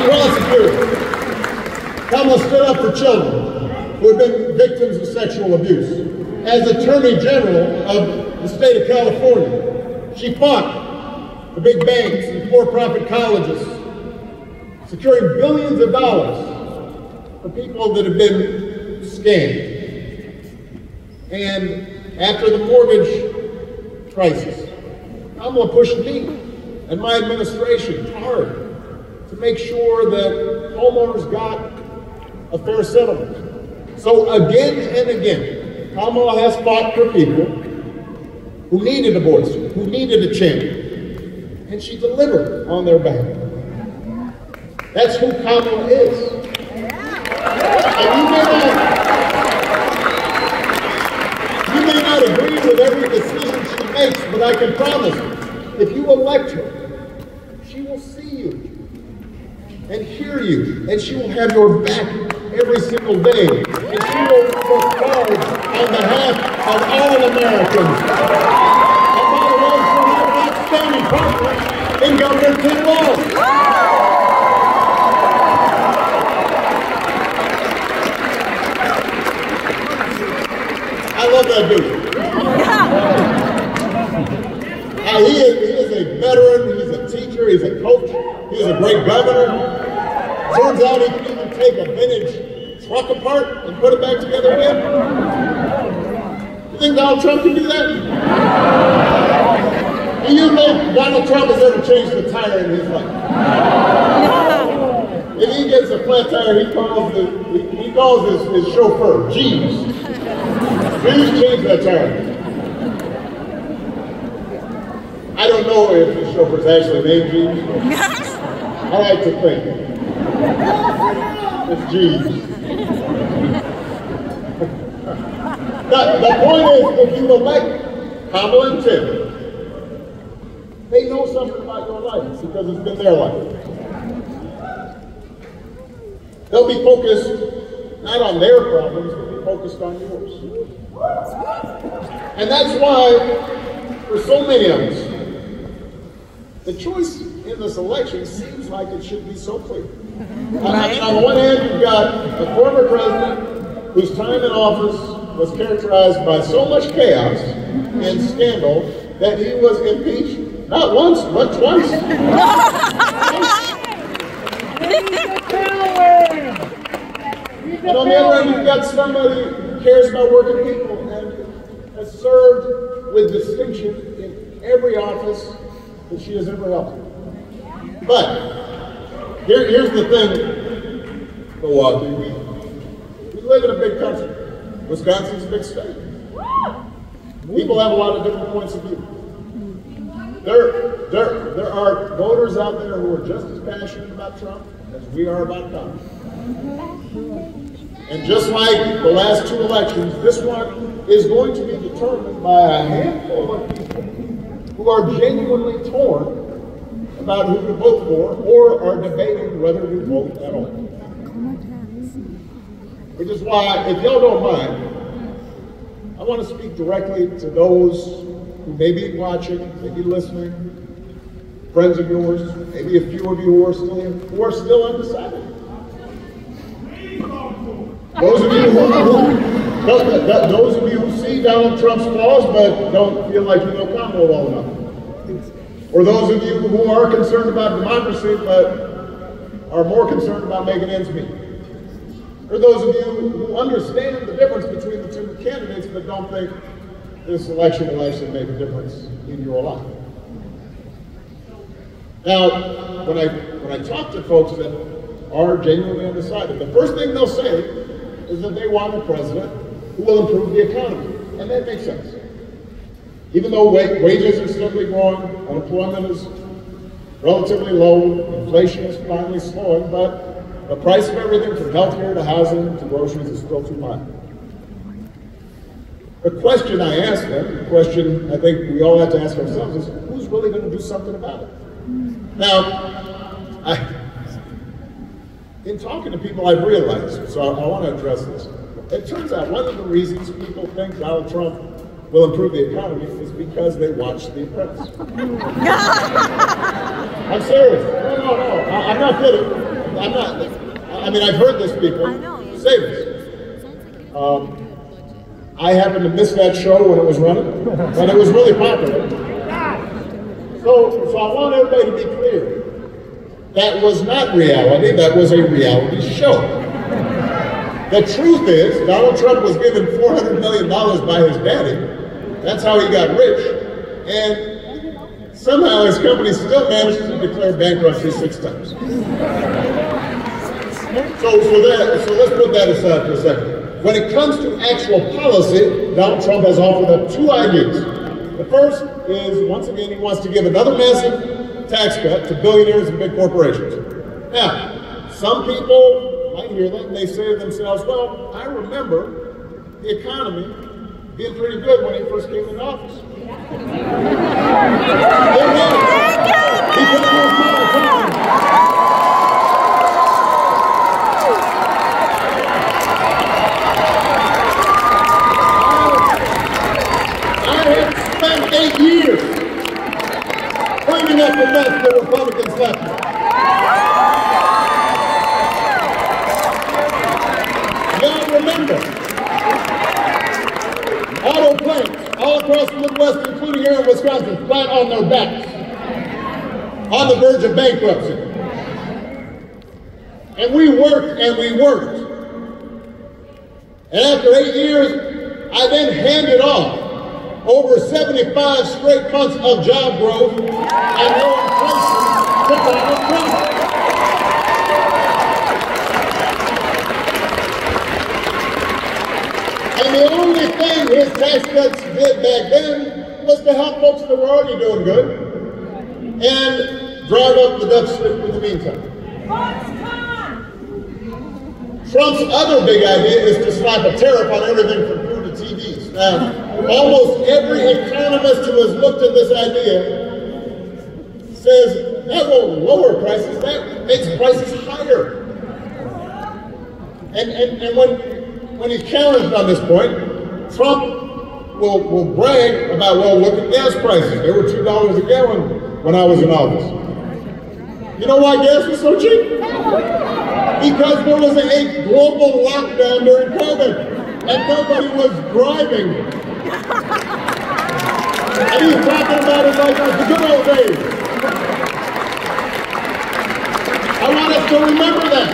prosecutor, Kamala stood up for children who had been victims of sexual abuse. As Attorney General of the state of California, she fought the big banks and for-profit colleges, securing billions of dollars for people that have been scammed. And after the mortgage crisis, Kamala pushed me and my administration hard to make sure that homeowners got a fair settlement. So again and again, Kamala has fought for people who needed a voice, who needed a champion, and she delivered on their behalf. That's who Kamala is. And you may not agree with every decision she makes, but I can promise you, if you elect her, she will see you and hear you, and she will have your back every single day, and she will work hard on behalf of all Americans. And by the way, she'll have an outstanding partner in Governor Tim Walz. I love that dude. He is a veteran, he's a teacher, he's a coach, he's a great governor. Turns out he can even take a vintage truck apart and put it back together again. You think Donald Trump can do that? Do you think Donald Trump has ever changed a tire in his life? If he gets a flat tire, he calls his chauffeur, Jeeves. Jeeves, change that tire. I don't know if his chauffeur's actually named Jeeves. I like to think it's Jeeves. The point is, if you elect Kamala and Tim, they know something about your life because it's been their life. They'll be focused not on their problems, they'll be focused on yours. And that's why, for so many of us, the choice in this election seems like it should be so clear. Right. On the one hand, you've got a former president whose time in office was characterized by so much chaos and scandal that he was impeached, not once, but twice. And on the other hand, you've got somebody who cares about working people and has served with distinction in every office that she has ever held. But here's the thing, Milwaukee. We live in a big country. Wisconsin's a big state. People have a lot of different points of view. There are voters out there who are just as passionate about Trump as we are about Trump. And just like the last two elections, this one is going to be determined by a handful of people who are genuinely torn about who to vote for or are debating whether to vote at all. Which is why, if y'all don't mind, I want to speak directly to those who may be watching, maybe listening, friends of yours, maybe a few of you who are still undecided. Those of you who see Donald Trump's flaws but don't feel like you know Kamala well enough. Or those of you who are concerned about democracy but are more concerned about making ends meet. Or those of you who understand the difference between the two candidates but don't think this election will actually make a difference in your life. Now, when I talk to folks that are genuinely undecided, the first thing they'll say is that they want a president who will improve the economy. And that makes sense. Even though wages are steadily growing, unemployment is relatively low, inflation is finally slowing, but the price of everything from healthcare to housing to groceries is still too high. The question I ask them, the question I think we all have to ask ourselves is, who's really going to do something about it? Now, in talking to people, I've realized, so I want to address this. It turns out one of the reasons people think Donald Trump will improve the economy is because they watch The Apprentice. I'm serious. No. I'm not kidding. I'm not, I mean, I've heard this people say this. I happened to miss that show when it was running, but it was really popular. So I want everybody to be clear. That was not reality, that was a reality show. The truth is, Donald Trump was given $400 million by his daddy. That's how he got rich. And somehow his company still managed to declare bankruptcy 6 times. So let's put that aside for a second. When it comes to actual policy, Donald Trump has offered up 2 ideas. The first is, once again, he wants to give another massive tax cut to billionaires and big corporations. Now, some people might hear that and they say to themselves, well, I remember the economy being pretty good when he first came into office. He put it in his mind. I have spent 8 years cleaning up the mess the Republicans left me. Y'all remember, auto plants all across the Midwest, including here in Wisconsin, flat on their backs, on the verge of bankruptcy. And we worked and we worked. And after 8 years, I then handed off over 75 straight months of job growth and no inflation to Donald Trump. And the only thing his tax cuts did back then was to help folks that were already doing good and drive up the deficit in the meantime. Trump's other big idea is to slap a tariff on everything from food to TVs. Now, almost every economist who has looked at this idea says that won't lower prices, that makes prices higher. And when he's challenged on this point, Trump will brag about, well, look at gas prices. They were $2 a gallon when I was in office. You know why gas was so cheap? Because there was a global lockdown during COVID and nobody was driving. And he's talking about it like it was the good old days. I want us to remember that.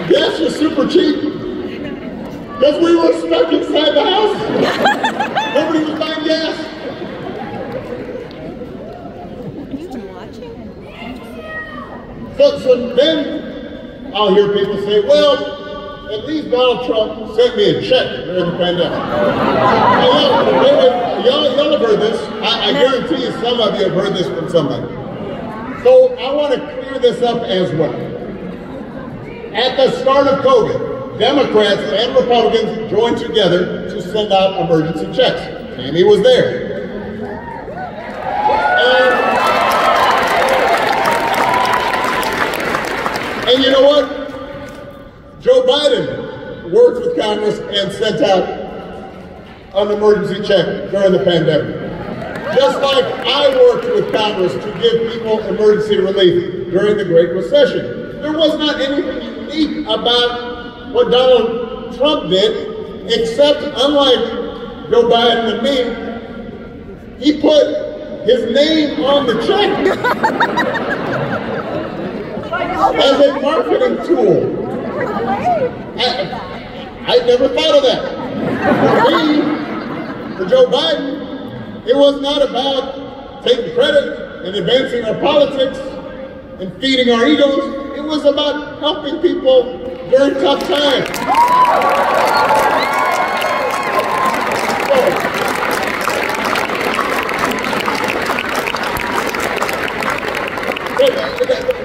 Gas was super cheap because we were stuck inside the house. Nobody was buying gas. So then I'll hear people say, well, at least Donald Trump sent me a check during the pandemic. Y'all have heard this. I guarantee you some of you have heard this from somebody. So I want to clear this up as well. At the start of COVID, Democrats and Republicans joined together to send out emergency checks. Tammy was there. And you know what? Joe Biden worked with Congress and sent out an emergency check during the pandemic. Just like I worked with Congress to give people emergency relief during the Great Recession. There was not anything unique about what Donald Trump did, except, unlike Joe Biden and me, he put his name on the check. As a marketing tool. I never thought of that. For Joe Biden, it was not about taking credit and advancing our politics and feeding our egos. It was about helping people during tough times.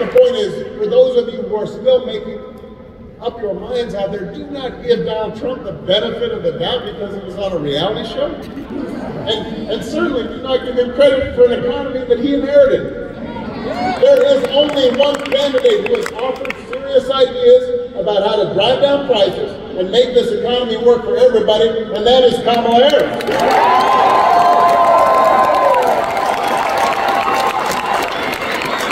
The point is, for those of you who are still making up your minds out there, do not give Donald Trump the benefit of the doubt because he was on a reality show. And certainly do not give him credit for an economy that he inherited. There is only one candidate who has offered serious ideas about how to drive down prices and make this economy work for everybody, and that is Kamala Harris.